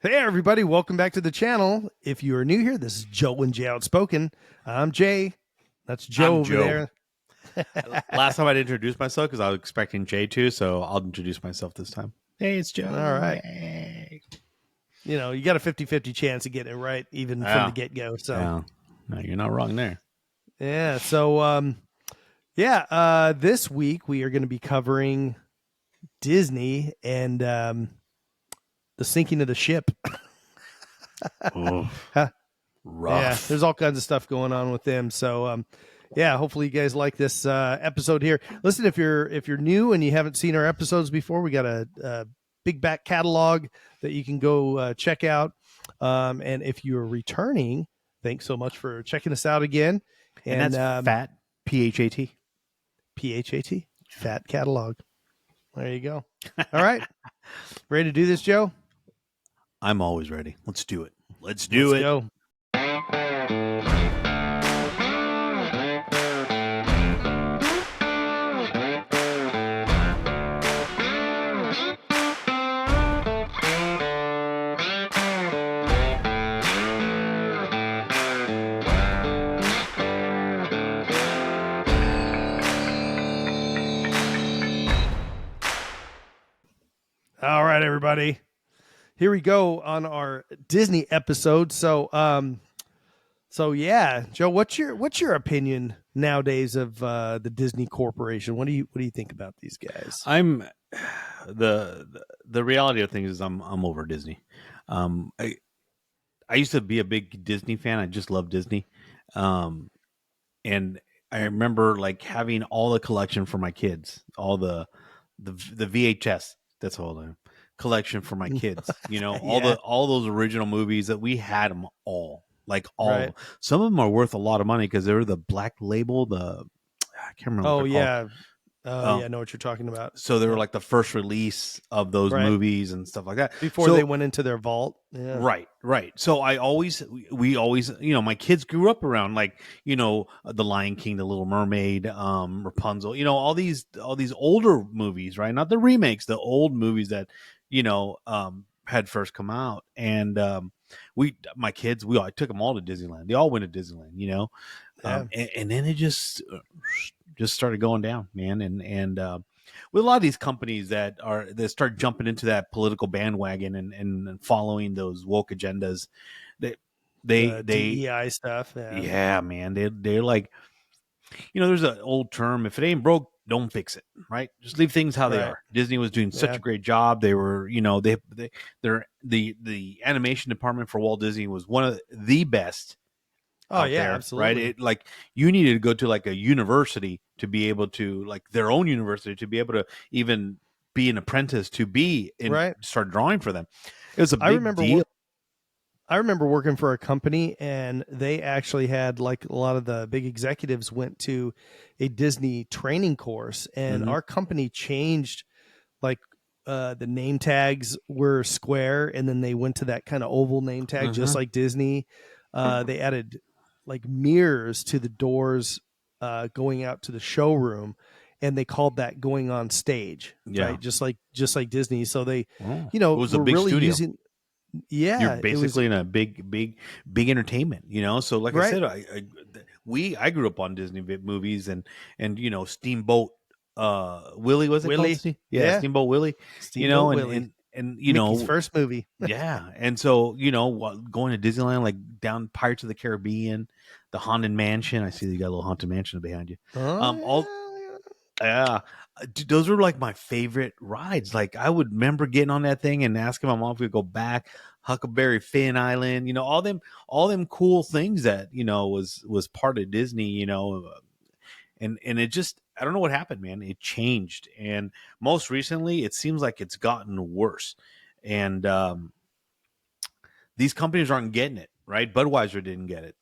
Hey everybody, welcome back to the channel. If you are new here, this is Joe and Jay Outspoken. I'm Jay. That's Joe I'm over Joe. there. Last time I didn't introduce myself because I was expecting Jay to, so I'll introduce myself this time. Hey, it's Joe. All right. Hey. You know, you got a 50-50 chance of getting it right even from the Yeah. get-go. So, Yeah. No, you're not wrong there. yeah. So, this week we are going to be covering Disney and the sinking of the ship. Oh, Huh. Yeah, rough. there's all kinds of stuff going on with them. So, yeah, hopefully you guys like this episode here. Listen, if you're new and you haven't seen our episodes before, we got a big back catalog that you can go check out. And if you're returning, thanks so much for checking us out again. And that's fat, PHAT. PHAT, fat catalog. There you go. All right, ready to do this, Joe? I'm always ready. Let's do it. Let's Go. All right, everybody. Here we go on our Disney episode. So yeah, Joe, what's your opinion nowadays of the Disney Corporation? What do you think about these guys? I'm the reality of things is I'm over Disney. I used to be a big Disney fan. I just love Disney. And I remember like having all the collection for my kids, all the VHS. That's all the collection for my kids. You know, Yeah. all those original movies that we had them all, like all. Right. Of them. Some of them are worth a lot of money because they were the black label. I can't remember what Oh they're called. yeah. Yeah, I know what you're talking about. So they were Yeah. like the first release of those Right. movies and stuff like that. Before So they went into their vault. Yeah. Right. So we always, my kids grew up around like, The Lion King, The Little Mermaid, Rapunzel, all these older movies, right? Not the remakes, the old movies that, had first come out. And my kids, I took them all to Disneyland. They all went to Disneyland, Yeah. and then it just started going down, man. And with a lot of these companies that start jumping into that political bandwagon and following those woke agendas, they DEI stuff. Yeah. yeah, man, they're like, there's an old term: if it ain't broke, don't fix it. Right? Just leave things how they Right. are. Disney was doing such Yeah. a great job. They were, they're the animation department for Walt Disney was one of the best. Oh yeah, there, absolutely. right? It like you needed to go to like a university to be able to, like their own university, to be able to even be an apprentice to be in, right. start drawing for them. It was a big deal. I remember working for a company and they actually had, like, a lot of the big executives went to a Disney training course, and our company changed, like, the name tags were square and then they went to that kind of oval name tag, just like Disney. They added like mirrors to the doors going out to the showroom, and they called that going on stage. Yeah. Right, just like Disney. So they, it was a were big really studio. using. Yeah, You're basically in a big entertainment, So like Right. I said, I grew up on Disney movies and Steamboat Willie, was it Willie. called? Yeah. Steamboat Willie. Steamboat Willie. And Mickey's first movie. yeah, and so going to Disneyland, like down Pirates of the Caribbean, the Haunted Mansion. I see you got a little Haunted Mansion behind you. Yeah, those were like my favorite rides. Like I would remember getting on that thing and asking my mom if we could go back. Huckleberry Finn Island, all them cool things that was part of Disney, and it just, I don't know what happened, man. It changed, and most recently, it seems like it's gotten worse. And these companies aren't getting it, right? Budweiser didn't get it.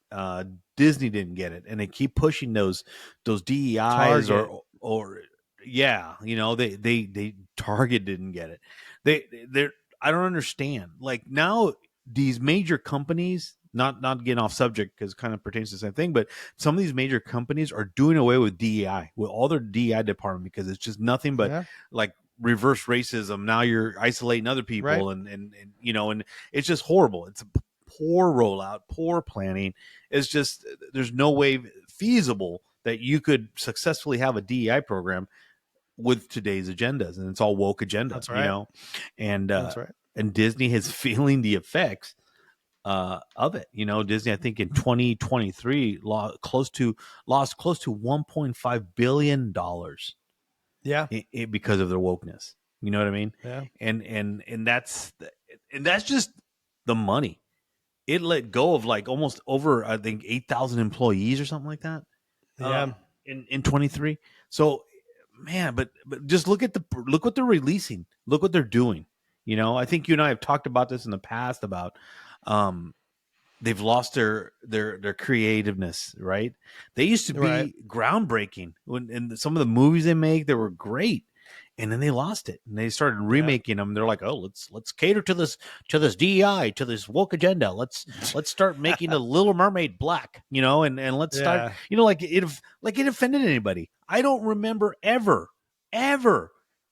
Disney didn't get it, and they keep pushing those DEIs Target. or yeah, they Target didn't get it. They're I don't understand. Like now, these major companies, not getting off subject because it kind of pertains to the same thing, but some of these major companies are doing away with DEI, with all their DEI department, because it's just nothing but like reverse racism. Now you're isolating other Right. people, and and it's just horrible. It's a poor rollout, poor planning. It's just there's no way feasible that you could successfully have a DEI program with today's agendas, and it's all woke agenda, That's right. and That's right. and Disney is feeling the effects of it. Disney, I think in 2023 lost close to 1.5 billion dollars Yeah. because of their wokeness. You know what I mean? Yeah. And that's just the money. It let go of like almost over, I think, 8,000 employees or something like that. Yeah. In 23. So, man, but just look what they're releasing. Look what they're doing. I think you and I have talked about this in the past about um they've lost their creativeness, right? They used to Right. be groundbreaking when in some of the movies they make, they were great. And then they lost it, and they started Yeah. remaking them. They're like, "Oh, let's cater to this DEI, to this woke agenda. Let's start making the Little Mermaid black, and let's start, Yeah. like it offended anybody. I don't remember ever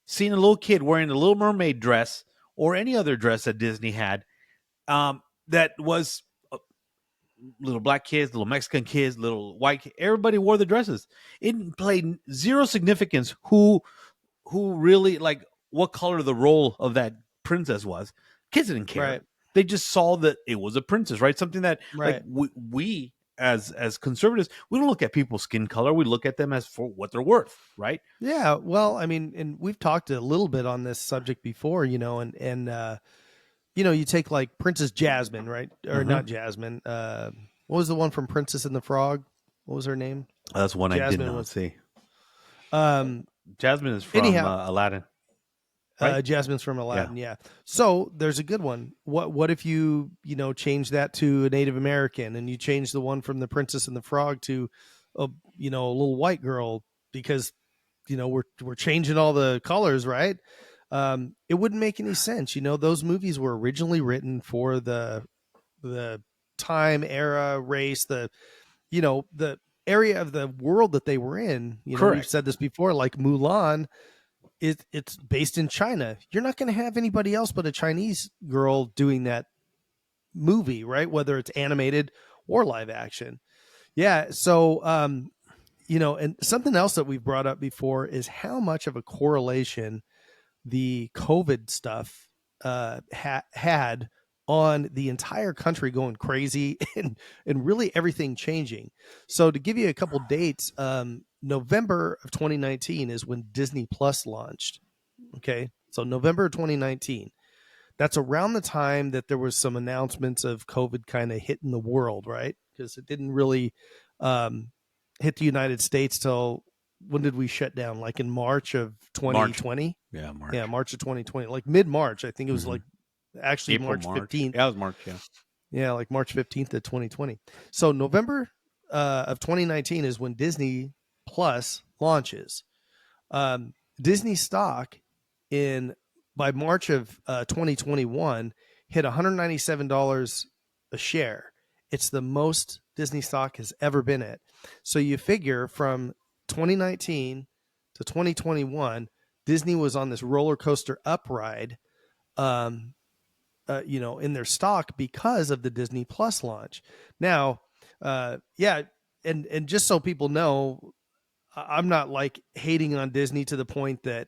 seeing a little kid wearing a Little Mermaid dress or any other dress that Disney had, that was little black kids, little Mexican kids, little white kids. Everybody wore the dresses. It played zero significance who really, like, what color the role of that princess was. Kids didn't care. Right. They just saw that it was a princess, right? Something that, like, Right. we as conservatives, we don't look at people's skin color. We look at them as for what they're worth, right? Yeah. Well, I mean, and we've talked a little bit on this subject before, you take like Princess Jasmine, right? Or Uh-huh. not Jasmine. What was the one from Princess and the Frog? What was her name? That's one I did Jasmine not was. see. Um. Jasmine is from Anyhow, Aladdin, right? Jasmine's from Yeah. Aladdin. Yeah. So there's a good one. What if change that to a Native American, and you change the one from the Princess and the Frog to a little white girl, because we're changing all the colors, right? It wouldn't make any sense. Those movies were originally written for the time, era, race, the area of the world that they were in. We've Correct. said this before, like Mulan, it's based in China. You're not going to have anybody else but a Chinese girl doing that movie, right? Whether it's animated or live action. Yeah. So, and something else that we've brought up before is how much of a correlation the COVID stuff had on the entire country going crazy and really everything changing. So to give you a couple dates, November of 2019 is when Disney Plus launched. Okay. So November 2019, that's around the time that there was some announcements of COVID kind of hitting the world, right? Because it didn't really um, hit the United States till, when did we shut down? Like in March of March. 2020? Yeah, March. Yeah, March of 2020, like mid-March. I think it was like actually April, March March. 15th. Yeah, it was March. Yeah. Yeah, like March 15th of 2020. So November of 2019 is when Disney Plus launches. Disney stock in by March of 2021 hit $197 a share. It's the most Disney stock has ever been at. So you figure from 2019 to 2021, Disney was on this roller coaster upride, um, in their stock because of the Disney Plus launch. Now, yeah, and just so people know, I'm not like hating on Disney to the point that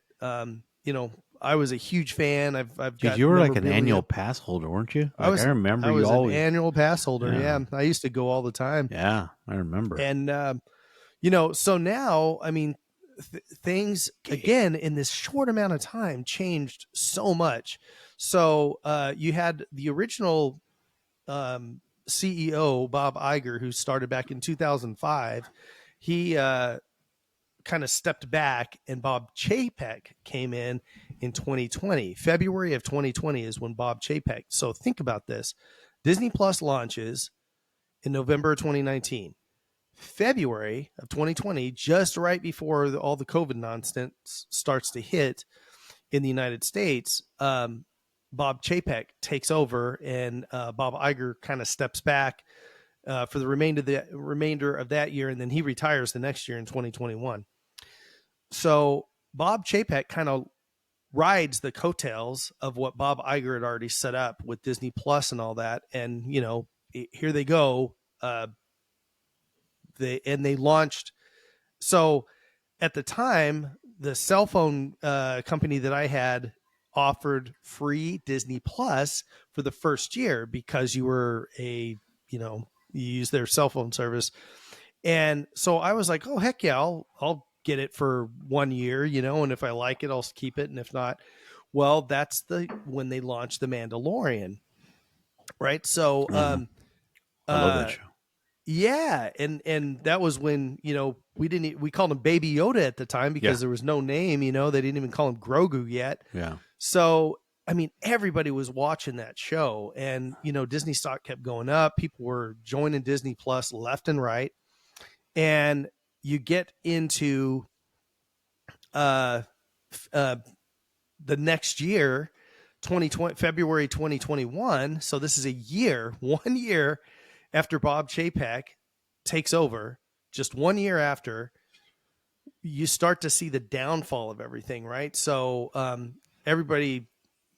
I was a huge fan. I've Dude, got you were like an annual memorabilia. pass holder, weren't you? I Like I was remember I you was an always. annual pass holder. Yeah. Yeah, I used to go all the time. Yeah, I remember. And so now, I mean, things again in this short amount of time changed so much. So you had the original CEO Bob Iger, who started back in 2005. He kind of stepped back, and Bob Chapek came in 2020. February of 2020 is when Bob Chapek. So think about this: Disney Plus launches in November of 2019. February of 2020, just right before all the COVID nonsense starts to hit in the United States, Bob Chapek takes over, and Bob Iger kind of steps back for the remainder of that year, and then he retires the next year in 2021. So Bob Chapek kind of rides the coattails of what Bob Iger had already set up with Disney Plus and all that. And, here they go. They launched. So at the time, the cell phone company that I had offered free Disney Plus for the first year because you were you use their cell phone service. And so I was like, oh, heck yeah, I'll get it for 1 year, and if I like it, I'll keep it. And if not, well, that's when they launched The Mandalorian. Right. So, Mhm. I love that uh, show. yeah, and that was when we called him Baby Yoda at the time Yeah. because there was no name. They didn't even call him Grogu yet. Yeah. So I mean, everybody was watching that show, and Disney stock kept going up. People were joining Disney Plus left and right, and you get into uh, uh, the next year, 2020, February 2021. So this is a year, 1 year after Bob Chapek takes over, just 1 year after, you start to see the downfall of everything, right? So everybody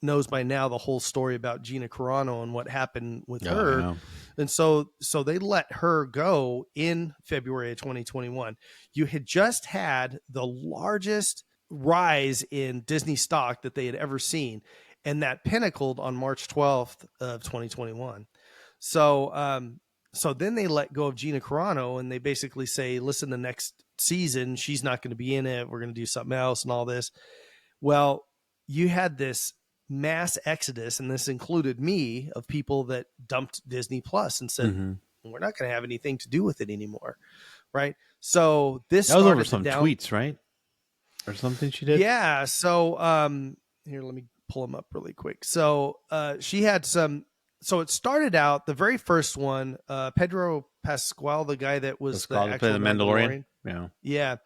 knows by now the whole story about Gina Carano and what happened with Oh, her. yeah. And so they let her go in February of 2021. You had just had the largest rise in Disney stock that they had ever seen, and that pinnacled on March 12th of 2021. So then they let go of Gina Carano, and they basically say, listen, the next season she's not going to be in it, we're going to do something else and all this. Well, you had this mass exodus, and this included me, of people that dumped Disney Plus and said, Mm-hmm. we're not going to have anything to do with it anymore. Right. So this That was over started the some down. tweets, right? Or something she did? Yeah. So here, let me pull them up really quick. So she had some. So it started out, the very first one, Pedro Pascal, the guy that was the Pascal to play actual the Mandalorian. Mandalorian. Yeah.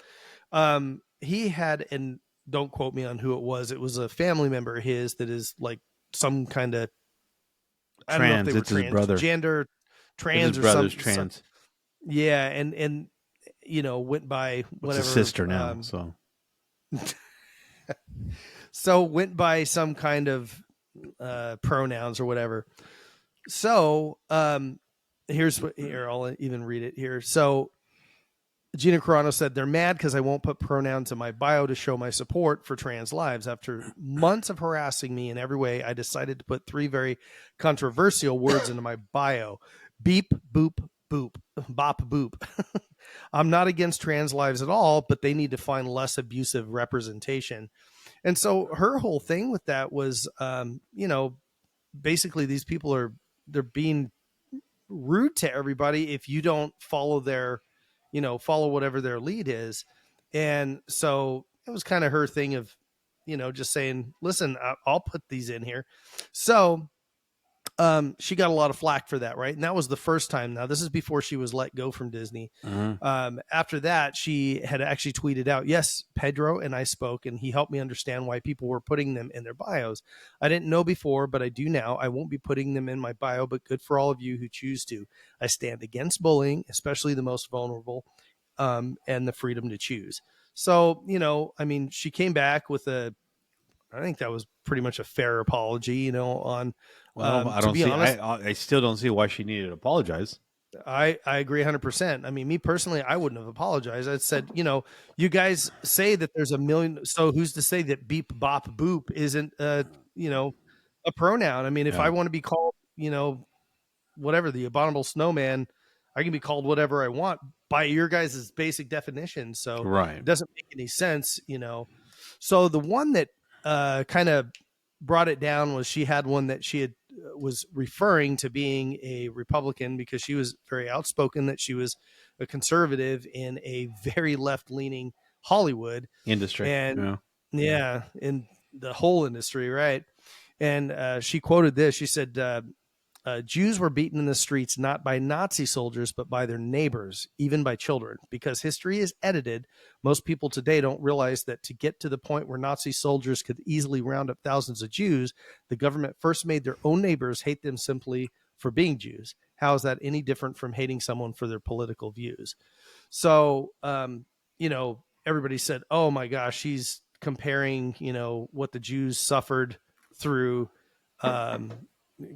Yeah. He had, and don't quote me on who it was. It was a family member of his that is like some kind of, I don't know if they Trans. were It's his brother. transgender, It's his trans or brother's some. trans. Yeah. And went by It's his whatever. sister now. So So went by some kind of pronouns or whatever. So here, I'll even read it here. So Gina Carano said, they're mad because I won't put pronouns in my bio to show my support for trans lives. After months of harassing me in every way, I decided to put 3 very controversial words into my bio: beep, boop, boop, bop, boop. I'm not against trans lives at all, but they need to find less abusive representation. And so her whole thing with that was, basically these people they're being rude to everybody if you don't follow follow whatever their lead is. And so it was kind of her thing of, just saying, listen, I'll put these in here. So she got a lot of flack for that, right? And that was the first time. Now, this is before she was let go from Disney. Mhm. After that, she had actually tweeted out, yes, Pedro and I spoke, and he helped me understand why people were putting them in their bios. I didn't know before, but I do now. I won't be putting them in my bio, but good for all of you who choose to. I stand against bullying, especially the most vulnerable, and the freedom to choose. So, I mean, she came back with I think that was pretty much a fair apology, on, Well, I to don't be see. honest, I still don't see why she needed to apologize. I agree 100%. I mean, me personally, I wouldn't have apologized. I said, you guys say that there's a million. So who's to say that beep, bop, boop isn't, a pronoun? I mean, if I Yeah. want to be called, whatever, the abominable snowman, I can be called whatever I want by your guys' basic definition. So Right. it doesn't make any sense, So the one that kind of brought it down was, she had one that she had was referring to being a Republican because she was very outspoken that she was a conservative in a very left-leaning Hollywood. Industry. And Yeah. yeah, in the whole industry, right? And she quoted this. She said, Jews were beaten in the streets not by Nazi soldiers, but by their neighbors, even by children. Because history is edited, most people today don't realize that to get to the point where Nazi soldiers could easily round up thousands of Jews, the government first made their own neighbors hate them simply for being Jews. How is that any different from hating someone for their political views? So, everybody said, oh my gosh, she's comparing, what the Jews suffered through, um,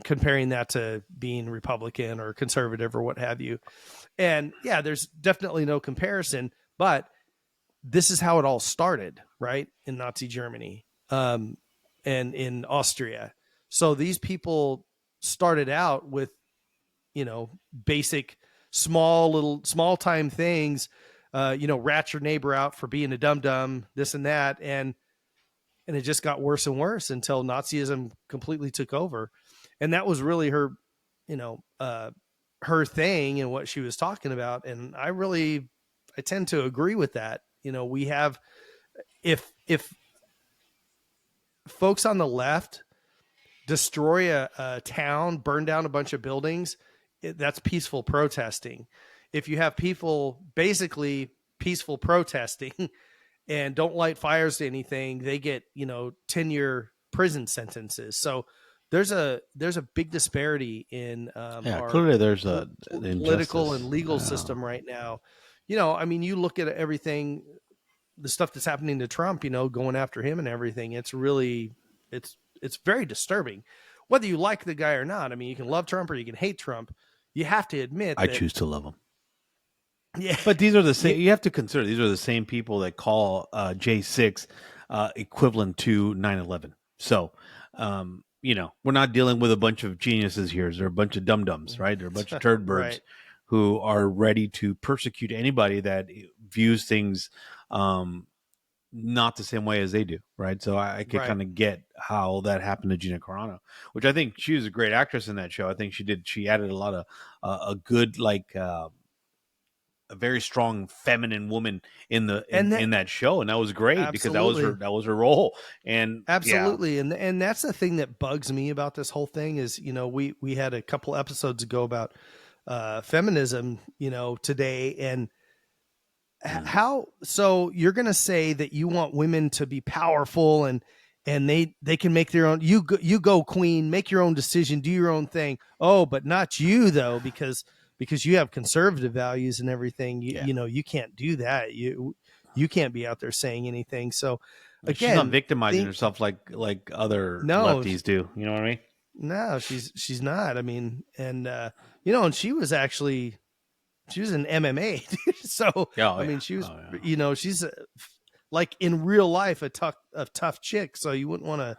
comparing that to being Republican or conservative or what have you. And yeah, there's definitely no comparison, but this is how it all started, right? In Nazi Germany, and in Austria. So these people started out with, basic, small time things, rat your neighbor out for being a dum dum, this and that. And it just got worse and worse until Nazism completely took over. And that was really her, you know, uh, her thing and what she was talking about. And I tend to agree with that. We have, if folks on the left destroy a town, burn down a bunch of buildings, that's peaceful protesting. If you have people basically peaceful protesting and don't light fires to anything, they get 10-year prison sentences. So there's a big disparity in Yeah, our clearly there's a political and injustice. legal system right now. I mean, you look at everything, the stuff that's happening to Trump, going after him and everything. It's really, it's very disturbing, whether you like the guy or not. I mean, you can love Trump or you can hate Trump. You have to admit I that, choose to love him. yeah, But these are the you, same. You have to consider these are the same people that call J6 equivalent to 9/11. So, we're not dealing with a bunch of geniuses here. They're a bunch of dum dums, right? They're a bunch of turd birds right, who are ready to persecute anybody that views things not the same way as they do, right? So I could right. kind of get how that happened to Gina Carano, which I think she was a great actress in that show. I think she added a lot of a good a very strong feminine woman in the And in that show, and that was great because absolutely, that was her role. And yeah, absolutely. And that's the thing that bugs me about this whole thing is, we had a couple episodes ago about feminism, today. And mm, how, so you're going to say that you want women to be powerful, and they can make their own, you go queen, make your own decision, do your own thing. Oh, but not you though, because you have conservative values and everything. yeah, You can't do that. You can't be out there saying anything. So she's not again, victimizing think, herself like other no, lefties do. You know what I mean? no, she's not. I mean, and and she was an MMA. So Oh I yeah, mean, she was, oh yeah. she's like in real life a tough chick. So you wouldn't want to,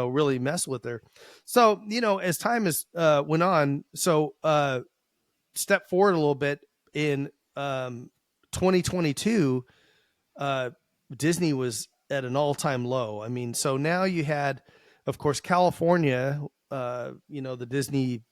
really mess with her. So as time has went on, so step forward a little bit in 2022, uh, Disney was at an all-time low. I mean, so now you had, of course, California. The Disney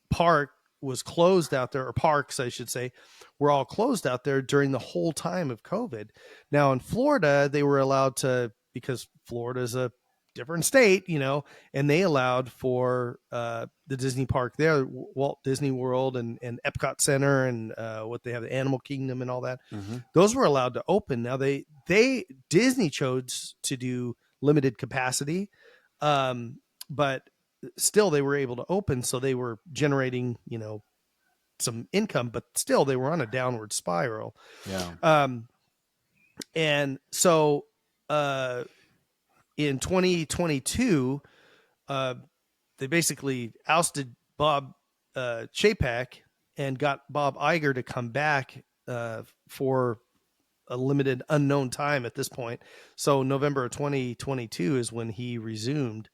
park was closed out there, or parks, I should say, were all closed out there during the whole time of COVID. Now in Florida, they were allowed to, because Florida is a different state, and they allowed for the Disney park there, Walt Disney World and Epcot Center, and what they have, the Animal Kingdom and all that. Mm-hmm. Those were allowed to open. Now Disney chose to do limited capacity, but still they were able to open, so they were generating some income, but still they were on a downward spiral. Yeah, And so in 2022, uh, they basically ousted Bob Chapek and got Bob Iger to come back for a limited unknown time at this point. So November of 2022 is when he resumed.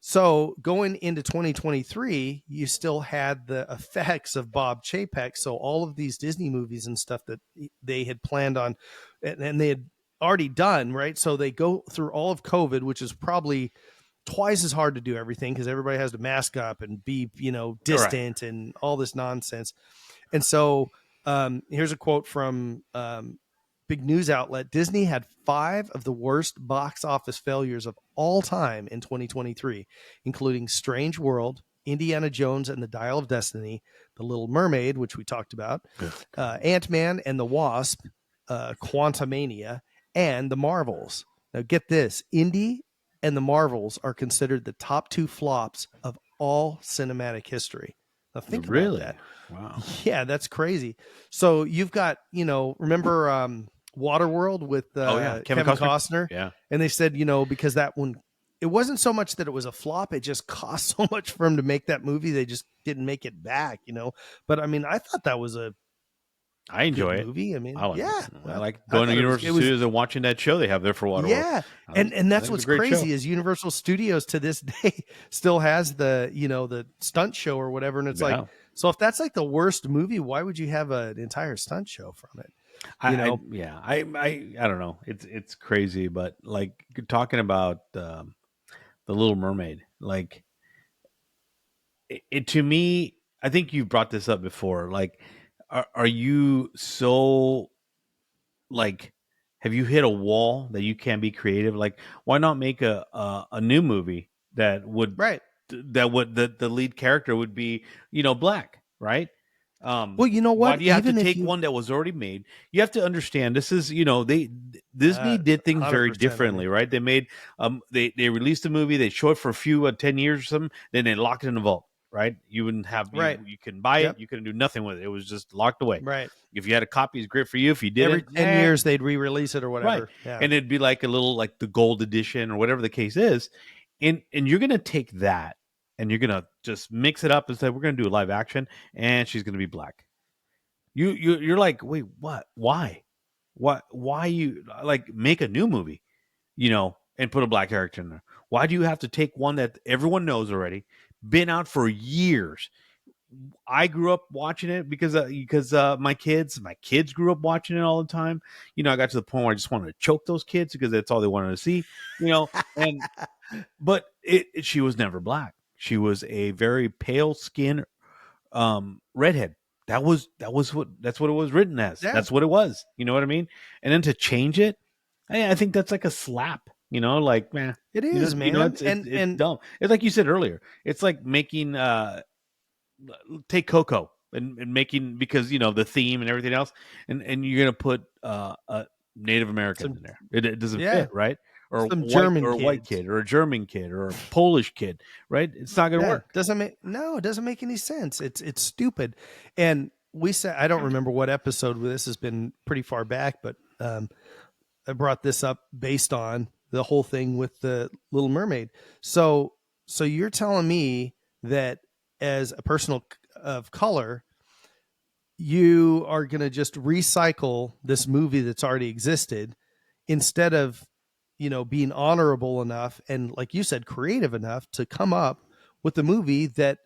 So going into 2023, you still had the effects of Bob Chapek. So all of these Disney movies and stuff that they had planned on, and they had already done, right? So they go through all of COVID, which is probably twice as hard to do everything because everybody has to mask up and be, all right. distant and all this nonsense. And so here's a quote from big news outlet. Disney had 5 of the worst box office failures of all time in 2023, including Strange World, Indiana Jones and the Dial of Destiny, The Little Mermaid, which we talked about, Ant-Man and the Wasp, Quantumania, and The Marvels. Now get this, Indy and The Marvels are considered the top 2 flops of all cinematic history. Now think about Really? that. Wow. Yeah, that's crazy. So you've got, remember Waterworld with Oh yeah, Kevin Kevin Costner. Costner, Yeah, and they said, because that one, it wasn't so much that it was a flop; it just cost so much for him to make that movie. They just didn't make it back. But I mean, I thought that was a I good enjoy it. movie. I mean, yeah, I like I going to thought Universal it was Studios and watching that show they have there for Waterworld. yeah, and I that's think it's a what's great show. crazy is Universal Studios to this day still has the stunt show or whatever, and it's like, Yeah. so if that's like the worst movie, why would you have an entire stunt show from it? You know, I don't know. It's crazy, but like talking about the Little Mermaid, like it to me, I think you've brought this up before. Like, are you so like, have you hit a wall that you can't be creative? Like, why not make a new movie right? the lead character would be black, right? Well, you know Why what? do you have to Even if take you one that was already made? You have to understand this is Disney did things very 100%, I differently, mean, right? They made they released a movie, they show it for a few 10 years or something, then they locked it in the vault, right? You wouldn't have right? you can buy it, Yep, you couldn't do nothing with it. It was just locked away. right. If you had a copy, it's great for you. If you Every didn't, 10 years they'd re-release it or right. whatever. Yeah, And it'd be like a little like the gold edition or whatever the case is. And you're gonna take that and you're gonna just mix it up and say we're gonna do a live action and she's gonna be black. You're like, wait, what? Why? Why you like make a new movie, and put a black character in there? Why do you have to take one that everyone knows already, been out for years? I grew up watching it because my kids grew up watching it all the time. I got to the point where I just wanted to choke those kids because that's all they wanted to see. And but she was never black. She was a very pale skin redhead. That's what it was written as. yeah, That's what it was. You know what I mean? And then to change it, I think that's like a slap. Like man, it is, man. it's And dumb. It's like you said earlier. It's like making take Coco and making because the theme and everything else, and you're gonna put Native Americans some in there. It doesn't yeah, fit, right? Or some German a white kids. kid, or a German kid, or a Polish kid, right? It's not gonna Yeah, work. it doesn't make any sense. It's stupid. And we said, I don't remember what episode this has been pretty far back, but I brought this up based on the whole thing with the Little Mermaid. So you're telling me that as a person of color, you are going to just recycle this movie that's already existed instead of being honorable enough and, like you said, creative enough to come up with a movie that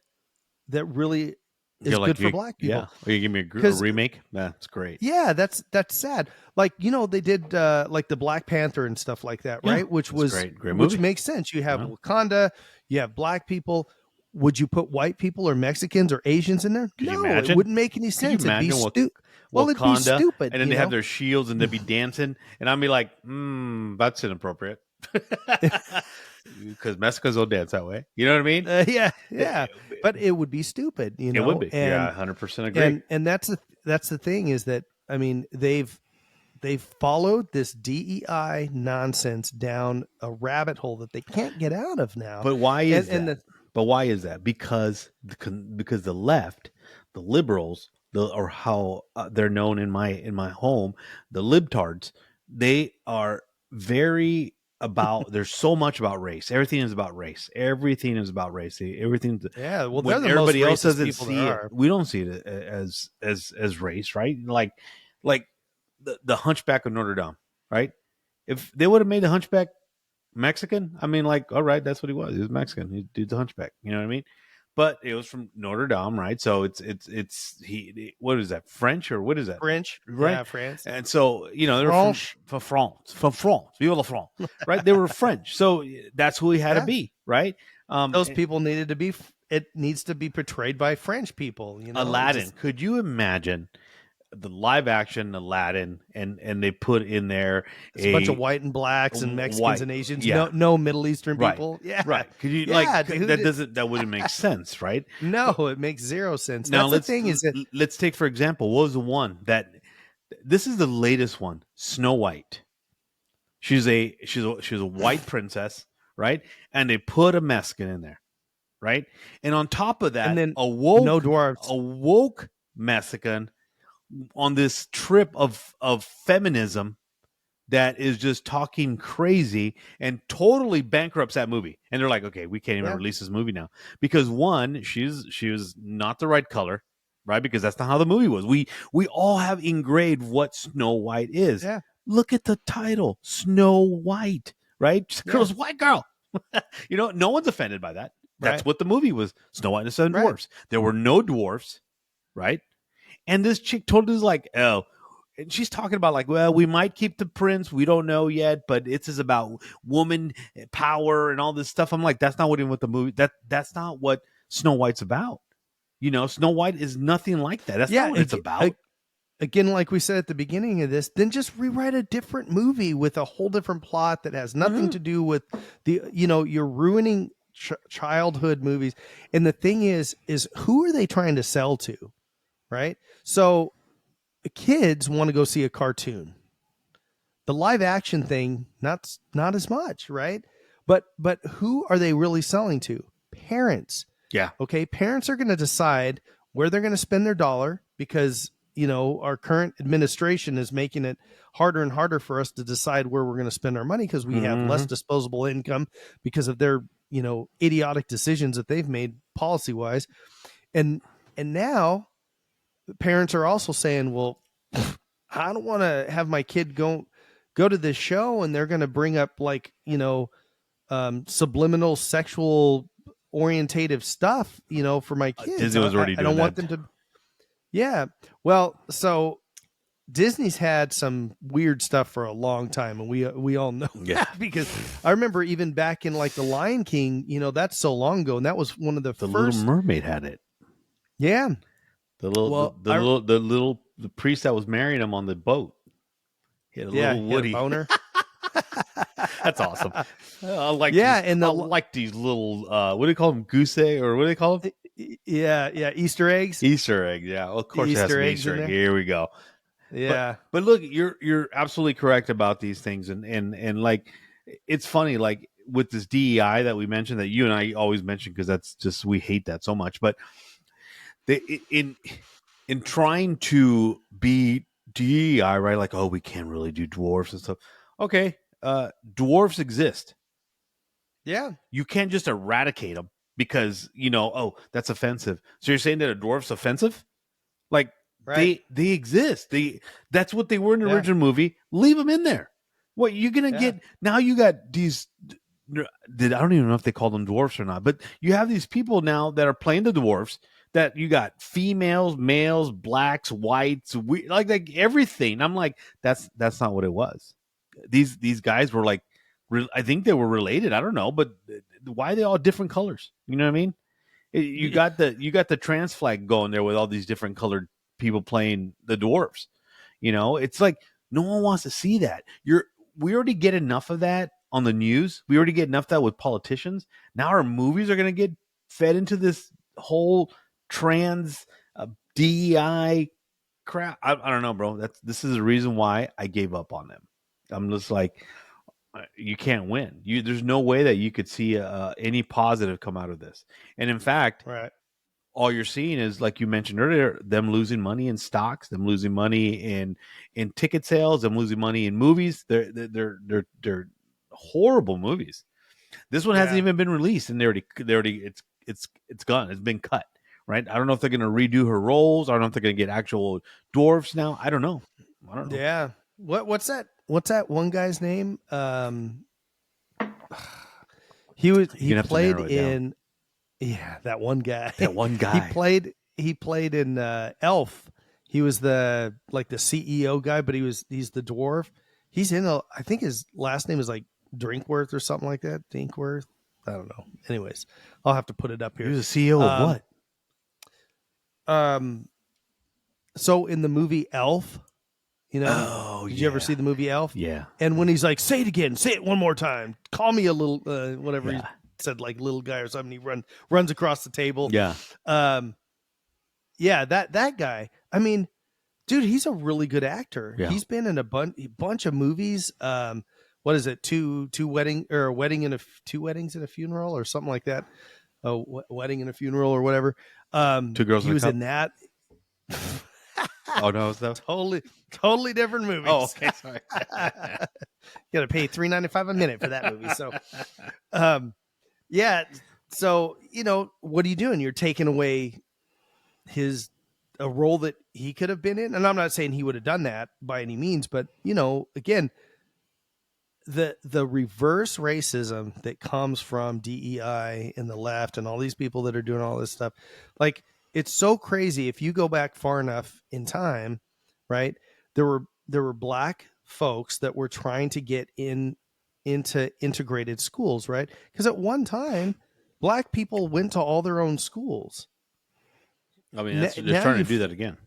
really is You're like, good for black yeah. people. Or you give me a Because remake. That's great. yeah, that's sad. Like, they did like the Black Panther and stuff like that, Yeah, right? Which that's was great which movie. makes sense. You have Yeah. Wakanda, you have black people. Would you put white people or Mexicans or Asians in there? Could you No, it imagine? wouldn't make any Could you sense. It'd be imagine stupid. Well, it'd be Wakanda, stupid, and then they have their shields and they'd be dancing, and I'd be like, that's inappropriate. Because Mexicans don't dance that way. You know what I mean? Yeah, It, yeah, but it would be stupid, it would be. Yeah, 100% agree. and that's the thing is that, I mean, they've followed this DEI nonsense down a rabbit hole that they can't get out of now. But why is And that? But why is that? Because the left, the liberals, or how they're known in my home, the libtards, they are very about. There's so much about race. Everything is about race. Everything is about race. Everything. yeah, well, they're When the most everybody else racist doesn't people there see it, are. we don't see it as race, right? Like the Hunchback of Notre Dame, right? If they would have made the Hunchback Mexican, I mean, like, all right, that's what he was. He was Mexican. He did the Hunchback. You know what I mean? But it was from Notre Dame, right? So it's what is that, French, or what is that, French, right? yeah, France. And so they're French. from France, Vive la France, right? They were French, so that's who he had to Yeah. be, right? Those people needed to be. It needs to be portrayed by French people. Aladdin. Could you imagine the live action Aladdin, and they put in there It's a bunch of white and blacks and Mexicans white, and Asians. yeah. No Middle Eastern Right, people. Yeah, right. Could you yeah, dude, that wouldn't make sense, right? No, it makes zero sense. Now That's the thing is that let's take for example, what was the one that this is the latest one, Snow White. She's a white princess, right? And they put a Mexican in there, right? And on top of that, and then a woke no dwarves. a woke Mexican on this trip of feminism that is just talking crazy and totally bankrupts that movie. And they're like, okay, we can't even Yeah. release this movie now because one, she was not the right color, right? Because that's not how the movie was. We all have engraved what Snow White is. Yeah. Look at the title, Snow White, right? Yeah. Girl's white girl. You know, no one's offended by that. That's Right. what the movie was, Snow White and the Seven Right. Dwarfs. There were no dwarfs, right? And this chick totally is like, oh, and she's talking about like, well, we might keep the prince, we don't know yet, but it's is about woman power and all this stuff. I'm like, that's not what the movie that's not what Snow White's about. You know, Snow White is nothing like that. That's Yeah. not what it's about. Again, like we said at the beginning of this, then just rewrite a different movie with a whole different plot that has nothing to do with you're ruining childhood movies. And the thing is who are they trying to sell to? Right. So kids want to go see a cartoon. The live action thing, not as much, right? But who are they really selling to? Parents. Yeah. Okay, parents are going to decide where they're going to spend their dollar because our current administration is making it harder and harder for us to decide where we're going to spend our money because we have less disposable income because of their idiotic decisions that they've made policy wise, and now parents are also saying, well, I don't want to have my kid go to this show and they're going to bring up like subliminal sexual orientative stuff for my kids. Disney was already I doing don't want that. them to. Yeah, well, so Disney's had some weird stuff for a long time, and we all know that because I remember even back in like the Lion King, that's so long ago, and that was one of the first. Little Mermaid had it. Yeah, the priest that was marrying him on the boat. He had a little Woody. Had a boner. That's awesome. I like these little what do you call them? Goose egg, or what do they call them? Yeah, Easter eggs. Easter egg, yeah. Well, of course, it has some Easter egg. Here we go. Yeah, but look, you're absolutely correct about these things, and like it's funny, like with this DEI that we mentioned, that you and I always mention because that's just we hate that so much. But in trying to be DEI, right? Like, oh, we can't really do dwarfs and stuff. Okay, dwarfs exist. Yeah, you can't just eradicate them because oh, that's offensive. So you're saying that a dwarf's offensive? Like they exist. That's what they were in the original movie. Leave them in there. What you're gonna get now? You got these. I don't even know if they call them dwarfs or not, but you have these people now that are playing the dwarfs. That you got females, males, blacks, whites, like everything. I'm like, that's not what it was. These guys were like, I think they were related. I don't know, but why are they all different colors? You know what I mean? You got the trans flag going there with all these different colored people playing the dwarfs. It's like no one wants to see that. We already get enough of that on the news. We already get enough of that with politicians. Now our movies are going to get fed into this whole trans DEI crap. I don't know, bro. This is the reason why I gave up on them. I'm just like, you can't win. There's no way that you could see any positive come out of this. And in fact, all you're seeing is, like you mentioned earlier, them losing money in stocks, them losing money in ticket sales, them losing money in movies. They're horrible movies. This one hasn't even been released, and they already it's gone. It's been cut. Right? I don't know if they're going to redo her roles. I don't know if they're going to get actual dwarfs now. I don't know. Yeah. What's that? What's that one guy's name? He played in. Yeah, that one guy. That one guy. He played in Elf. He was the CEO guy, but he's the dwarf. He's in I think his last name is like Drinkworth or something like that. Dinkworth. I don't know. Anyways, I'll have to put it up here. He was the CEO of what? So in the movie Elf, did you ever see the movie Elf? Yeah. And when he's like, say it again, say it one more time, call me a little, whatever he said, like little guy or something, he runs across the table. Yeah. That guy, I mean, dude, he's a really good actor. Yeah. He's been in a bunch of movies. What is it? Two weddings and a funeral or something like that. A wedding and a funeral or whatever. Two Girls he and a was Cup. in that. Oh no, so totally different oh movies. okay, sorry. You got to pay $3.95 a minute for that movie. So, um, yeah. So what are you doing? You're taking away his a role that he could have been in, and I'm not saying he would have done that by any means, but again, the reverse racism that comes from DEI and the left and all these people that are doing all this stuff, like, it's so crazy. If you go back far enough in time, right, there were black folks that were trying to get into integrated schools, right? Because at one time, black people went to all their own schools. I mean, that's they're Now trying to you do that again.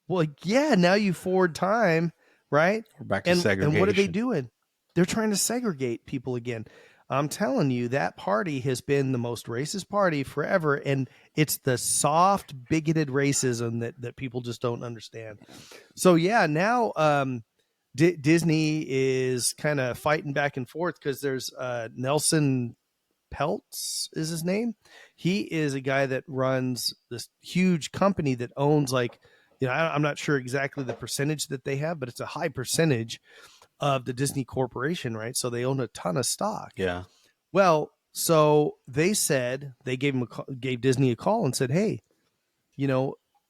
well, yeah, now you forward time, right? We're back to And what are they segregation. doing? They're trying to segregate people again. I'm telling you, that party has been the most racist party forever, and it's the soft, bigoted racism that people just don't understand. So yeah, now Disney is kind of fighting back and forth because there's Nelson Peltz is his name. He is a guy that runs this huge company that owns, like, I'm not sure exactly the percentage that they have, but it's a high percentage of the Disney Corporation, right? So they own a ton of stock. Yeah. Well, so they said they gave Disney a call and said, "Hey,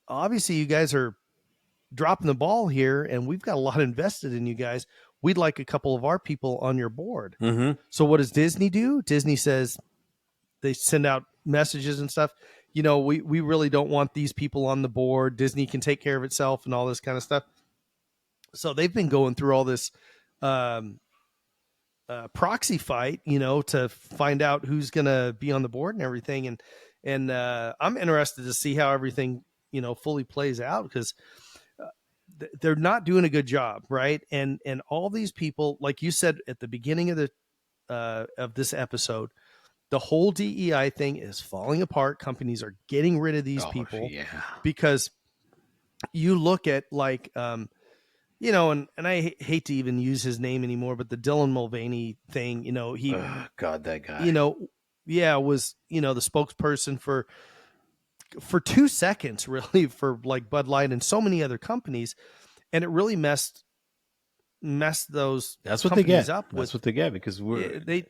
obviously you guys are dropping the ball here, and we've got a lot invested in you guys. We'd like a couple of our people on your board." Mm-hmm. So what does Disney do? Disney says, they send out messages and stuff. We really don't want these people on the board. Disney can take care of itself and all this kind of stuff. So they've been going through all this um, proxy fight, to find out who's going to be on the board and everything. And I'm interested to see how everything, fully plays out, because they're not doing a good job, right? And all these people, like you said at the beginning of this episode, the whole DEI thing is falling apart. Companies are getting rid of these Oh people yeah. because you look at, like, and I hate to even use his name anymore, but the Dylan Mulvaney thing, he, Ugh, God, that guy. you know, yeah, was, the spokesperson for 2 seconds, really, for like Bud Light and so many other companies. And it really messed those That's what they companies get. up That's with, what they get because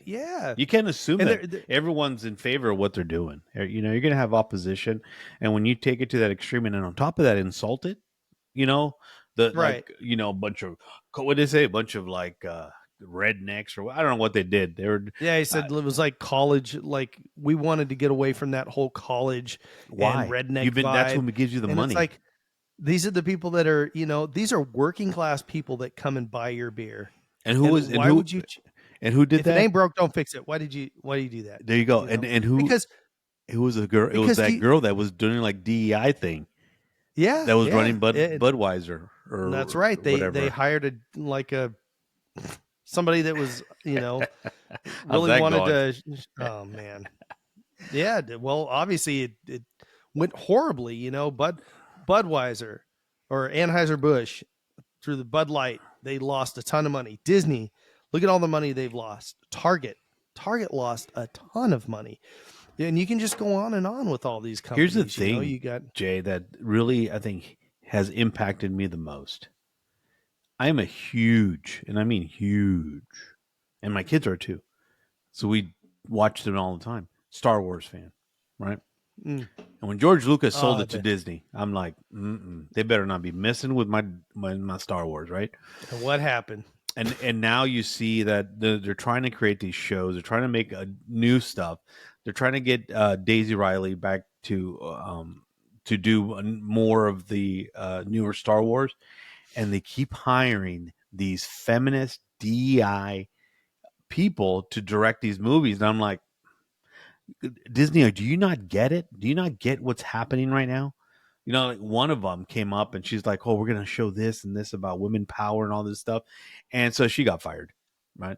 yeah. you can't assume And that everyone's in favor of what they're doing. You're going to have opposition, and when you take it to that extreme, and then on top of that, insult it, you know, right. a bunch of what did they say, a bunch of like rednecks, or I don't know what they did. They were Yeah, he uh, said it was like college. Like, we wanted to get away from that whole college and why redneck you've been. That's vibe. what gives you the And it's money. like, these are the people that are, these are working class people that come and buy your beer. And who And was why would you, and who did if it that? ain't broke, don't fix it. Why do you do that? There you go. And Because, who was a girl? It was because that you, girl that was doing like DEI thing yeah, that was yeah. running Budweiser That's or right. They whatever. hired somebody that was, How's really that wanted going? to, oh man. Yeah, well, obviously it went horribly. Budweiser or Anheuser Busch, through the Bud Light, they lost a ton of money. Disney, look at all the money they've lost. Target lost a ton of money, and you can just go on and on with all these Here's the companies. thing, You got, Jay, that really I think has impacted me the most. I am a huge, and I mean huge, and my kids are too. So we watch them all the time. Star Wars fan, right? mm, And when George Lucas sold oh, it to Disney, I'm like, they better not be messing with my Star Wars, right? and what happened? And now you see that they're trying to create these shows. They're trying to make new stuff. They're trying to get Daisy Riley back to do more of the newer Star Wars, and they keep hiring these feminist DEI people to direct these movies. And I'm like, Disney, do you not get it? Do you not get what's happening right now? Like one of them came up and she's like, "Oh, we're gonna show this and this about women power and all this stuff," and so she got fired, right?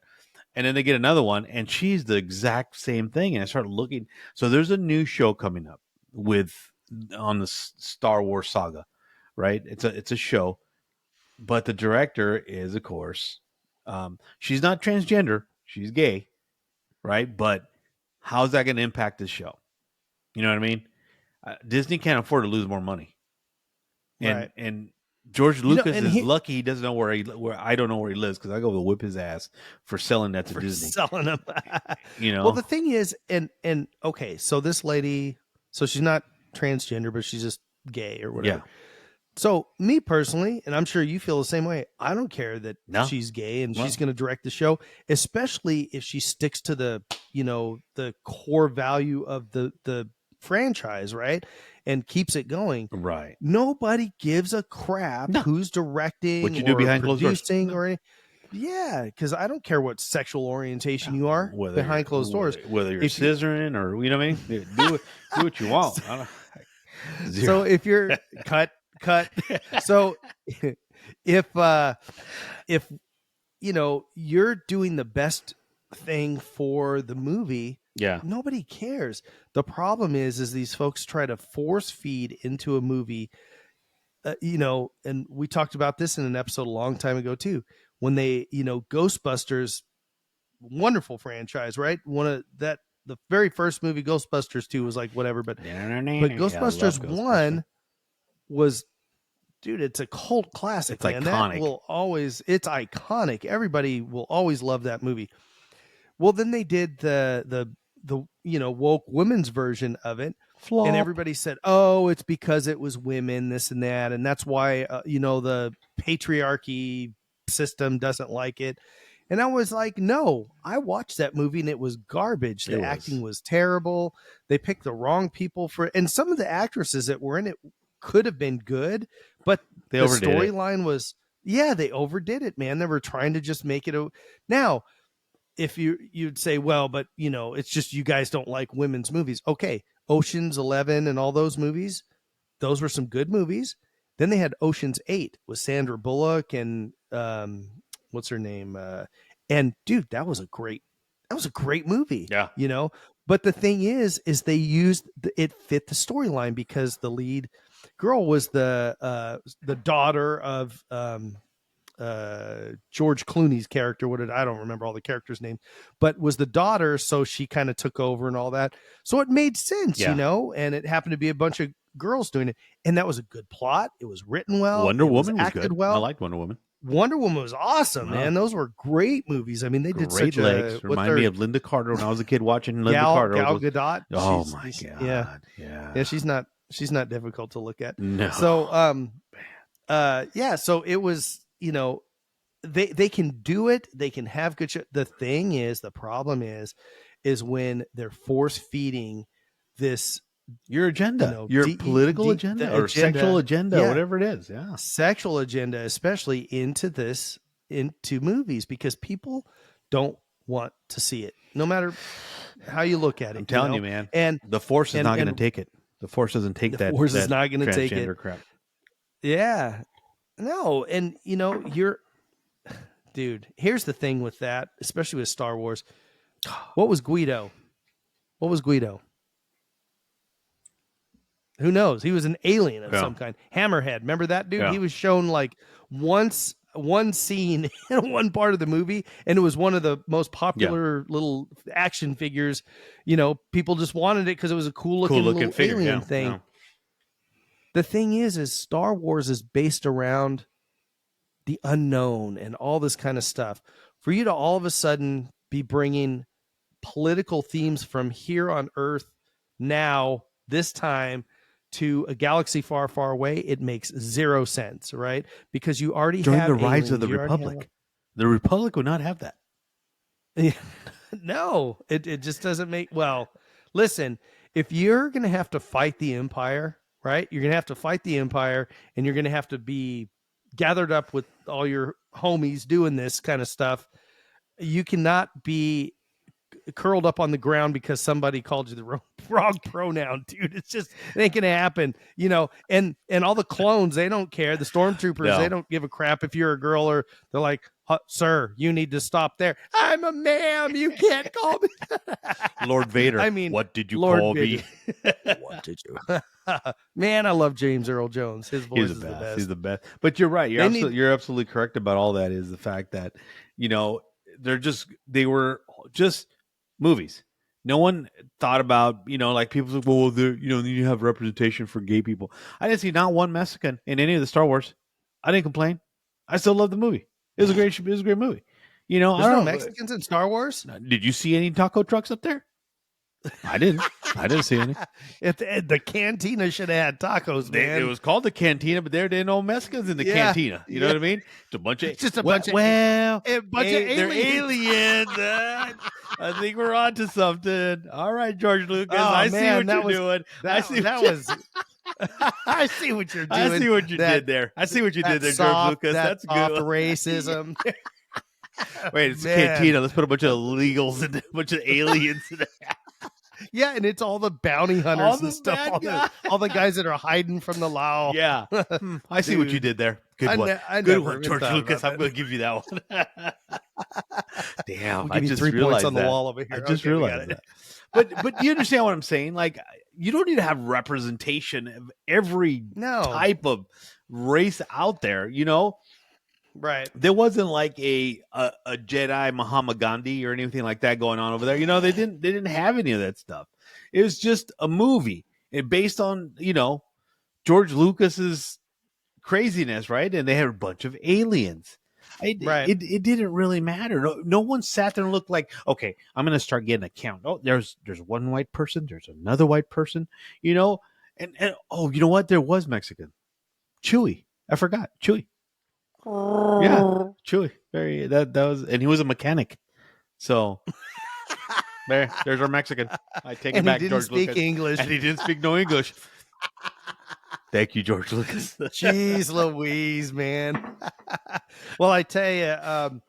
And then they get another one, and she's the exact same thing. And I started looking. So there's a new show coming up with on the Star Wars saga, right? It's a show, but the director is, of course, she's not transgender, she's gay, right? But how's that going to impact this show? You know what I mean? Disney can't afford to lose more money. Right. And George You know, Lucas and is he lucky he doesn't know where I don't know where he lives, because I go to whip his ass for selling that to for Disney. selling them. You Well, know? the thing is, and okay, so this lady, so she's not transgender, but she's just gay or Yeah. whatever. So me personally, and I'm sure you feel the same way, I don't care that No. she's gay and Well, she's going to direct the show, especially if she sticks to the, you know, the core value of the franchise, right? And keeps it going. right. Nobody gives a crap No. who's What directing you do or behind closed doors? producing No. or any. Yeah, because I don't care what sexual orientation you are Whether behind closed doors. whether you're If you scissoring or, you know what I mean? Do what you want. I don't, so zero. if you're cut. So if you know you're doing the best thing for the movie, Yeah. nobody cares. The problem is these folks try to force feed into a movie, you know, and we talked about this in an episode a long time ago too, when they, you know, Ghostbusters, wonderful franchise, right? One of that, the very first movie, Ghostbusters 2 was like whatever, but Yeah, I love Ghostbusters Ghostbusters. 1 was, dude, it's a cult classic, It's man. That iconic. will always, it's iconic. Everybody will always love that movie. Well, then they did the you know, woke women's version of it, and Flop. everybody said, "Oh, it's because it was women, this and that, and that's why you know, the patriarchy system doesn't like it." And I was like, "No, I watched that movie and it was garbage. It The was. acting was terrible. They picked the wrong people for it, and some of the actresses that were in it could have been good, but They the overdid it. storyline was, yeah, they overdid it, man. They were trying to just make it a now." If you'd say, well, but you know, it's just you guys don't like women's movies. Okay, Ocean's 11 and all those movies, those were some good movies. Then they had Ocean's 8 with Sandra Bullock and what's her name? And dude, that was a great movie, Yeah. you know. But the thing is they used it fit the storyline because the lead girl was the daughter of George Clooney's character. What did I don't remember all the characters' names, but was the daughter, so she kind of took over and all that. So it made sense, you Yeah. know, and it happened to be a bunch of girls doing it. And that was a good plot. It was written well, Wonder it was Woman was acted good. I well. liked Wonder Woman. Wonder Woman was awesome, Wow. man. Those were great movies. I mean, they did Great such a legs. Remind me of Linda Carter when I was a kid watching Linda Carter. Gal Gadot. Oh my Yeah. God. Yeah, Yeah. she's not difficult to look at. No. So yeah, so it was, you know, they can do it. They can have good shit. The thing is, the problem is when they're force feeding this, Your agenda, you know, your political agenda the or sexual agenda, yeah, whatever it is. Yeah. sexual agenda, especially into movies, because people don't want to see it, no matter how you look at it. I'm telling know? you, man. And The Force is not going to and take it. The Force doesn't take the that. Force is that not going to take it. transgender crap. Yeah, no, and you know, dude. Here's the thing with that, especially with Star Wars. What was Guido? What was Guido? Who knows? He was an alien of some kind. Hammerhead. Remember that dude? Yeah. He was shown like once one scene in one part of the movie, and it was one of the most popular little action figures. You know, people just wanted it because it was a cool looking little figure. alien Yeah. thing. Yeah. The thing is Star Wars is based around the unknown and all this kind of stuff. For you to all of a sudden be bringing political themes from here on Earth now, this time, to a galaxy far, far away, it makes zero sense, right? Because you already During have the rise aliens, of the you already have- Republic, the Republic would not have that. No, it just doesn't make. Well, listen, if you're going to have to fight the Empire, right? You're going to have to fight the Empire, and you're going to have to be gathered up with all your homies doing this kind of stuff. You cannot be curled up on the ground because somebody called you the wrong pronoun, dude. It's just, it ain't gonna happen, you know. And all the clones, they don't care. The stormtroopers, No. they don't give a crap if you're a girl, or they're like, sir, you need to stop there. I'm a ma'am, you can't call me Lord Vader. I mean, what did you Lord call Vader. me? What did you? Man, I love James Earl Jones. His voice is the best. He's the best. But you're right. You're absolutely correct about all that. Is the fact that, you know, they were just movies. No one thought about, like people say, well, you have representation for gay people. I didn't see not one Mexican in any of the Star Wars. I didn't complain. I still love the movie. It was a great movie. I There's no don't know. Mexicans in Star Wars. Did you see any taco trucks up there? I didn't. I didn't see any. The cantina should have had tacos, man. It was called the cantina, but there didn't no Mexicans in the cantina. You know what I mean? It's a bunch of Just a bunch of they're aliens. I think we're on to something. All right, George Lucas. I see what you're doing. I see what you're doing. I see what you did there. I see what you did there, George Lucas. That's good. Racism. Wait, it's a cantina. Let's put a bunch of illegals and a bunch of aliens in there. Yeah, and it's all the bounty hunters and stuff. All the guys that are hiding from the law. Yeah. I see what you did there. Good one. Good one, George Lucas. I'm going to give you that one. Damn. I just 3 points on the wall over here. I just realized that. But you understand what I'm saying? Like, you don't need to have representation of every type of race out there, Right. There wasn't like a Jedi Muhammad Gandhi or anything like that going on over there. They didn't have any of that stuff. It was just a movie based on, George Lucas's craziness, right? And they had a bunch of aliens. It didn't really matter. No one sat there and looked like, okay, I'm going to start getting a count. Oh, there's one white person. There's another white person, and oh, you know what? There was Mexican. Chewy. I forgot. Chewy. Yeah, Chewy. That was, and he was a mechanic. So there's our Mexican. I take it back, George Lucas. English. And he didn't speak no English. Thank you, George Lucas. Jeez Louise, man. Well, I tell you,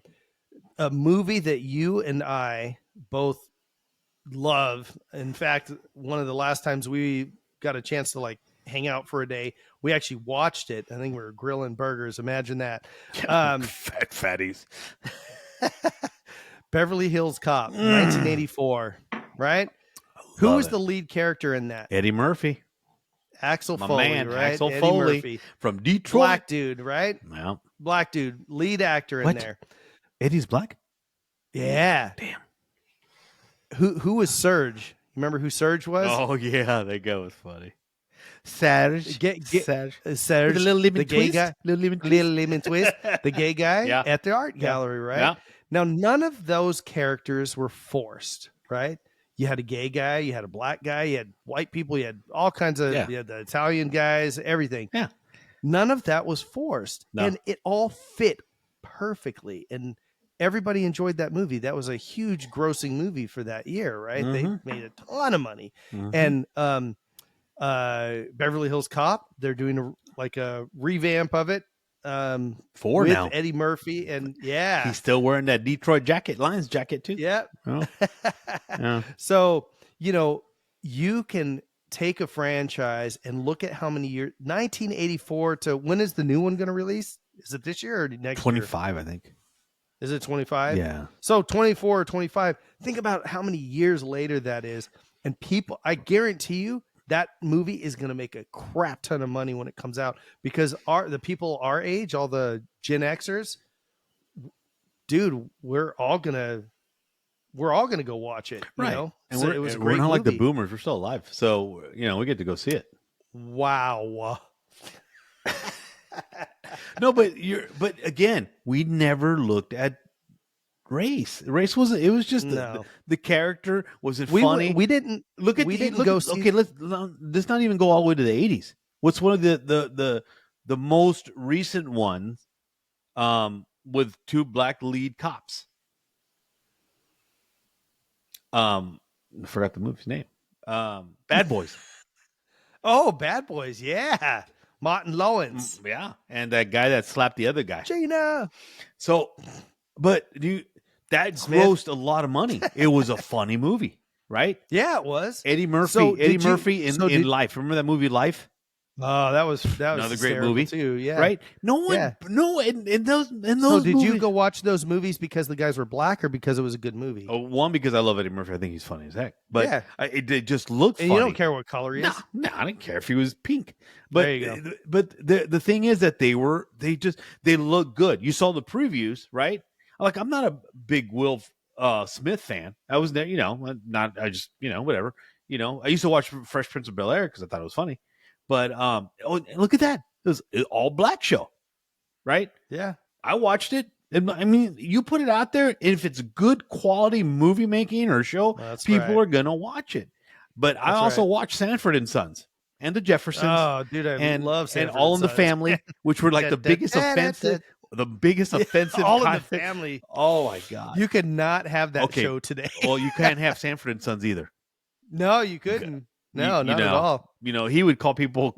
a movie that you and I both love. In fact, one of the last times we got a chance to hang out for a day, we actually watched it. I think we were grilling burgers. Imagine that. Fat fatties. Beverly Hills Cop, 1984, right? Who was the lead character in that? Eddie Murphy. Axel My Foley, man, right? Axel Eddie Foley Murphy. From Detroit. Black dude, right? Well, black dude, lead actor in there. Eddie's black? Yeah. Damn. Who was Surge? Remember who Surge was? Oh yeah, that guy was funny. Serge. Serge. With a little lemon the gay twist. guy. Little lemon twist. The gay guy at the art gallery, right? Yeah. Now, none of those characters were forced, right? You had a gay guy, you had a black guy, you had white people, you had all kinds of, you had the Italian guys, everything. Yeah. None of that was forced. No. And it all fit perfectly. And everybody enjoyed that movie. That was a huge grossing movie for that year, right? Mm-hmm. They made a ton of money. Mm-hmm. And Beverly Hills Cop, they're doing a revamp of it. With now. Eddie Murphy, and he's still wearing that Detroit jacket, Lions jacket too. Yeah. Oh. Yeah. So, you can take a franchise and look at how many years, 1984 to when is the new one going to release? Is it this year or next 25, year? I think. Is it 25? Yeah. So 24 or 25. Think about how many years later that is. And people, I guarantee you, that movie is going to make a crap ton of money when it comes out because the people our age, all the Gen Xers, dude, we're all gonna go watch it, right? You know? And so we're not like the boomers; we're still alive, so we get to go see it. Wow. No, but again, we never looked at race. Race wasn't. It was just the character. Was it funny? We didn't look at. We didn't go. Okay, let's not even go all the way to the 80s. What's one of the most recent ones? With two black lead cops. I forgot the movie's name. Bad Boys. Oh, Bad Boys, yeah. Martin Lawrence. Yeah. And that guy that slapped the other guy. Gina. So, but that grossed a lot of money. It was a funny movie, right? Yeah, it was. Eddie Murphy in Life. Remember that movie Life? Oh, that was another great movie too. Yeah, right. In those. So did you go watch those movies because the guys were black or because it was a good movie? Oh, one, because I love Eddie Murphy. I think he's funny as heck. But it just looked funny. You don't care what color he is. No, I didn't care if he was pink. But there you go. But the thing is that they look good. You saw the previews, right? Like, I'm not a big Will Smith fan. I was there, not I just whatever. I used to watch Fresh Prince of Bel Air because I thought it was funny. But look at that! It was an all black show, right? Yeah. I watched it. And I mean, you put it out there, and if it's good quality movie making or show, That's people right. are gonna watch it. But I That's also right. watched Sanford and Sons and the Jeffersons Oh, dude, I love and Sanford All and in the Sons. Family, which were like Da, da, da, da, da. the biggest Yeah, offensive All in the content. Family. Oh my god! You could not have that Okay, show today. well, you can't have Sanford and Sons either. No, you couldn't. No, not at all. He would call people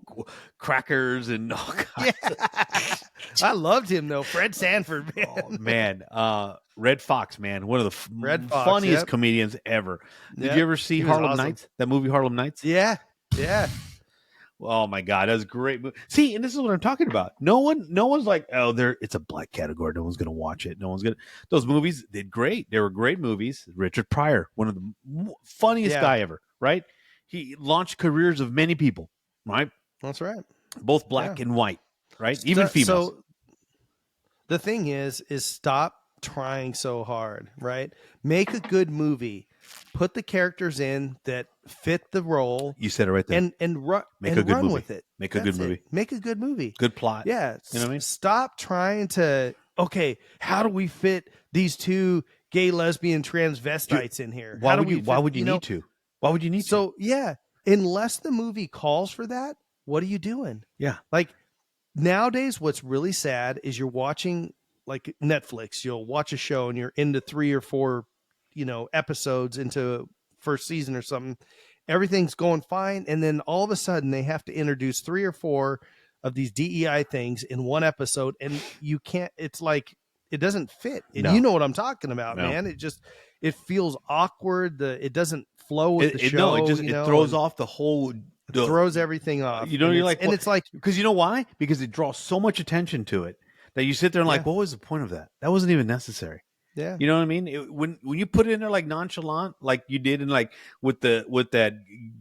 crackers and all kinds. Yeah. I loved him though, Fred Sanford, man. Oh man, Red Fox, man, one of the Red Fox, funniest yep. comedians ever. Did Yep. you ever see He was Harlem awesome. Nights? That movie Harlem Nights? Yeah. Yeah. Oh my god, that was a great movie. See, and this is what I'm talking about. No one's like, oh, it's a black category. No one's gonna watch it. No one's gonna. Those movies did great. They were great movies. Richard Pryor, one of the funniest Yeah. guy ever. Right? He launched careers of many people. Right? That's right. Both black and white. Right? Even females. So the thing is stop trying so hard, right? Make a good movie. Put the characters in that fit the role. You said it right there. And run Make a good run movie. with it. Make a good That's movie. it. Make a good movie. Good plot. Yeah. You know what I mean? Stop trying to, okay, how do we fit these two gay, lesbian, transvestites in here? Why How do would we you? Why fit- would you need to? Why would you need to? So yeah, unless the movie calls for that, what are you doing? Yeah. Like nowadays, what's really sad is you're watching like Netflix. You'll watch a show and you're into 3 or 4, episodes into first season or something. Everything's going fine, and then all of a sudden they have to introduce 3 or 4 of these DEI things in one episode, and you can't. It's like it doesn't fit. And No. you know what I'm talking about, No. man. It feels awkward. It doesn't flow with the show. No, it throws off the whole. Throws everything off. You're like, and it's like, because you know why? Because it draws so much attention to it that you sit there and like, what was the point of that? That wasn't even necessary. yeah, You know what I mean? When you put it in there like nonchalant, like you did in like with that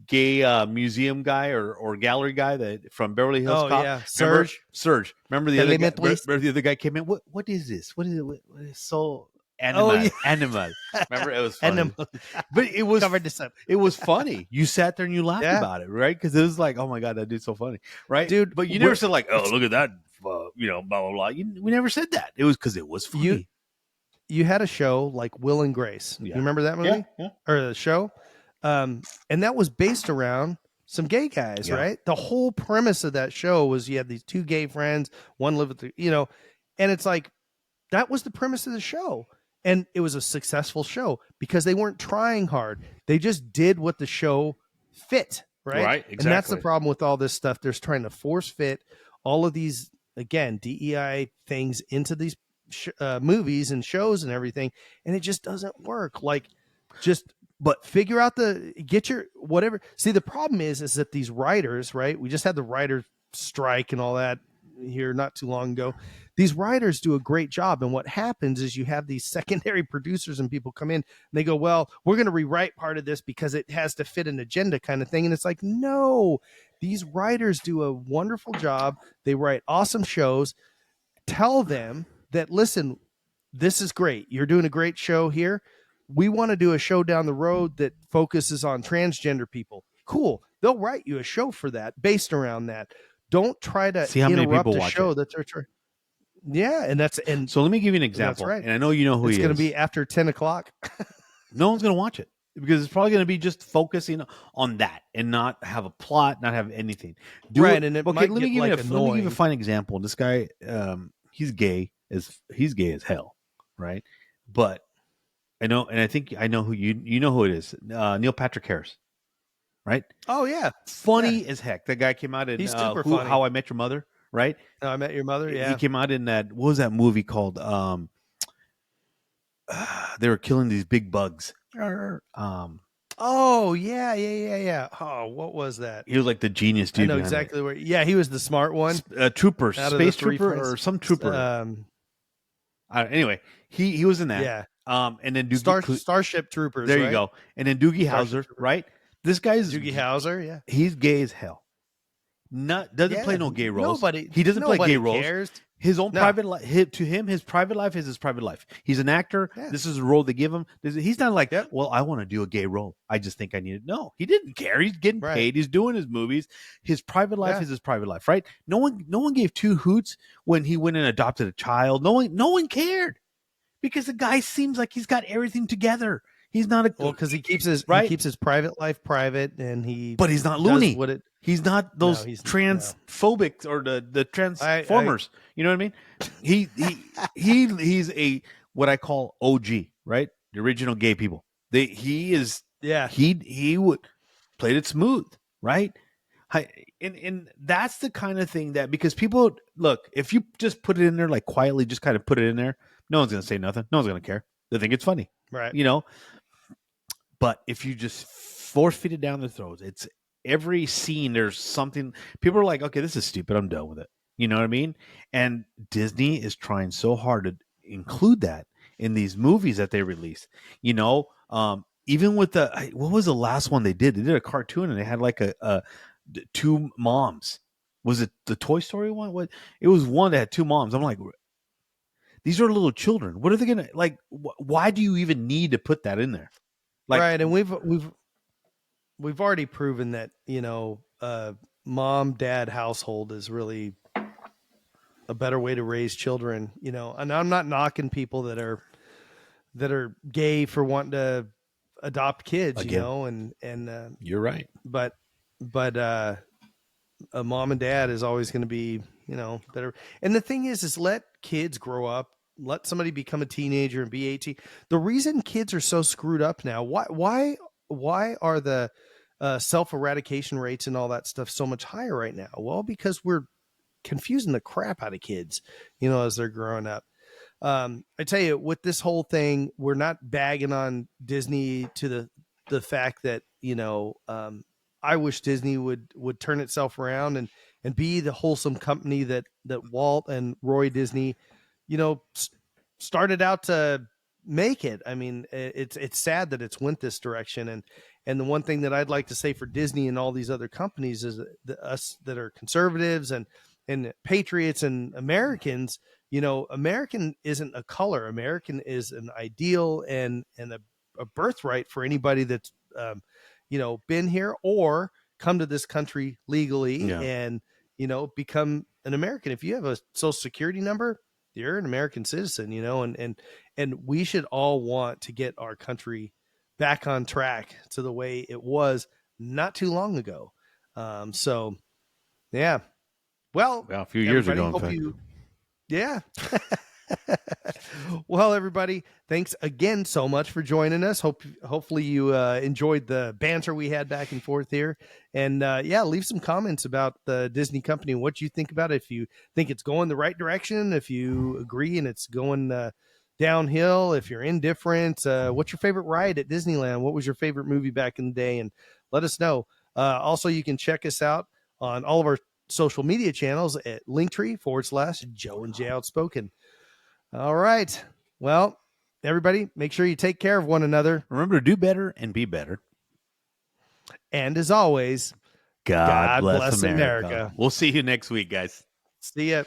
gay museum guy or gallery guy that from Beverly Hills Oh Cop. yeah, Remember? Surge. Remember the other guy? Elementals. Remember the other guy came in. What is this? What is it? What is so animal? Oh, yeah. Animal. Remember it was funny. Animal. But it was Covered this up. it was funny. You sat there and you laughed Yeah. about it, right? Because it was like, oh my god, that dude's so funny, right, Dude, But you never said like, oh, look at that, blah blah blah. We never said that. It was because it was funny. You had a show like Will and Grace. Yeah. You remember that movie? Yeah. Or the show? And that was based around some gay guys, Yeah. right? The whole premise of that show was you had these 2 gay friends, one lived with and it's like that was the premise of the show. And it was a successful show because they weren't trying hard. They just did what the show fit, right? Right, And that's the exactly. problem with all this stuff. They're trying to force fit all of these, again, DEI things into these movies and shows and everything, and it just doesn't work. Like, but figure out get your whatever. See, the problem is that these writers, right? We just had the writer strike and all that here not too long ago. These writers do a great job, and what happens is you have these secondary producers and people come in and they go, well, we're going to rewrite part of this because it has to fit an agenda kind of thing. And it's like, no, these writers do a wonderful job. They write awesome shows. Tell them that, listen, this is great. You're doing a great show here. We want to do a show down the road that focuses on transgender people. Cool. They'll write you a show for that based around that. Don't try to See how many interrupt people a watch show it. that they're trying. Yeah, and So let me give you an example. right. And I know you know who it's he going is. to be after 10 o'clock. No one's going to watch it because it's probably going to be just focusing on that and not have a plot, not have anything. Right, and it might let me get, give like, you let me give you a annoying. fine example. This guy, he's gay as hell, right? But I know, and I think I know who you know who it is. Neil Patrick Harris, right? Oh, yeah. Funny as heck. That guy came out in He's super funny. How I Met Your Mother, right? I Met Your Mother. Yeah. He came out in that. What was that movie called? They were killing these big bugs. Oh, yeah. Oh, what was that? He was like the genius dude. I know behind it. exactly where. Yeah, he was the smart one. Trooper, Out of the space 3 trooper, friends. or some trooper. Anyway, he was in that. Yeah. And then Doogie Starship Troopers. there right? you go. And then Doogie Howser, Trooper. right? This guy's Doogie Howser. Yeah. he's gay as hell. Doesn't play no gay roles. Nobody. He doesn't play nobody gay roles. cares. His own No. private life, to him, his private life is his private life. He's an actor. Yeah. This is a role they give him. He's not like, Yep. well, I want to do a gay role. I just think I need it. No, he didn't care. He's getting Right. paid. He's doing his movies. His private life Yeah. is his private life, right? No one gave two hoots when he went and adopted a child. No one cared because the guy seems like he's got everything together. He's not a Well, because he keeps right, his private life private, and but he's not does loony. what it. He's not No, those he's no. transphobics or the transformers. You know what I mean? He's a what I call OG, right? The original gay people. He is Yeah. he would played it smooth, right? And that's the kind of thing that, because people look, if you just put it in there like quietly, just kind of put it in there, no one's gonna say nothing. No one's gonna care. They think it's funny, Right. you know. But if you just force feed it down their throats, it's every scene. There's something. People are like, okay, this is stupid. I'm done with it. You know what I mean? And Disney is trying so hard to include that in these movies that they release. You know, even with what was the last one they did? They did a cartoon and they had like a two moms. Was it the Toy Story one? What? It was one that had two moms. I'm like, these are little children. What are they gonna like? Why do you even need to put that in there? Like, right. And we've already proven that, mom dad household is really a better way to raise children. And I'm not knocking people that are gay for wanting to adopt kids. Again. And you're right. but a mom and dad is always going to be, better. And the thing is let kids grow up, let somebody become a teenager and be 18. The reason kids are so screwed up now, why are the self-eradication rates and all that stuff so much higher right now? Well, because we're confusing the crap out of kids, as they're growing up. I tell you, with this whole thing, we're not bagging on Disney to the fact that, I wish Disney would turn itself around and be the wholesome company that Walt and Roy Disney, started out to make it. I mean, it's sad that it's went this direction. And the one thing that I'd like to say for Disney and all these other companies is that us that are conservatives and patriots and Americans, American isn't a color. American is an ideal and a birthright for anybody that's, been here or come to this country legally and, become an American. If you have a social security number, you're an American citizen, and we should all want to get our country back on track to the way it was not too long ago. So yeah. Well, a few years ago, in hope fact. yeah. Well, everybody, thanks again so much for joining us. Hopefully you enjoyed the banter we had back and forth here. And leave some comments about the Disney company and what you think about it. If you think it's going the right direction, if you agree and it's going downhill, if you're indifferent, what's your favorite ride at Disneyland? What was your favorite movie back in the day? And let us know. Also, you can check us out on all of our social media channels at Linktree/Joe and Jay Outspoken. All right. Well, everybody, make sure you take care of one another. Remember to do better and be better. And as always, God bless America. We'll see you next week, guys. See ya.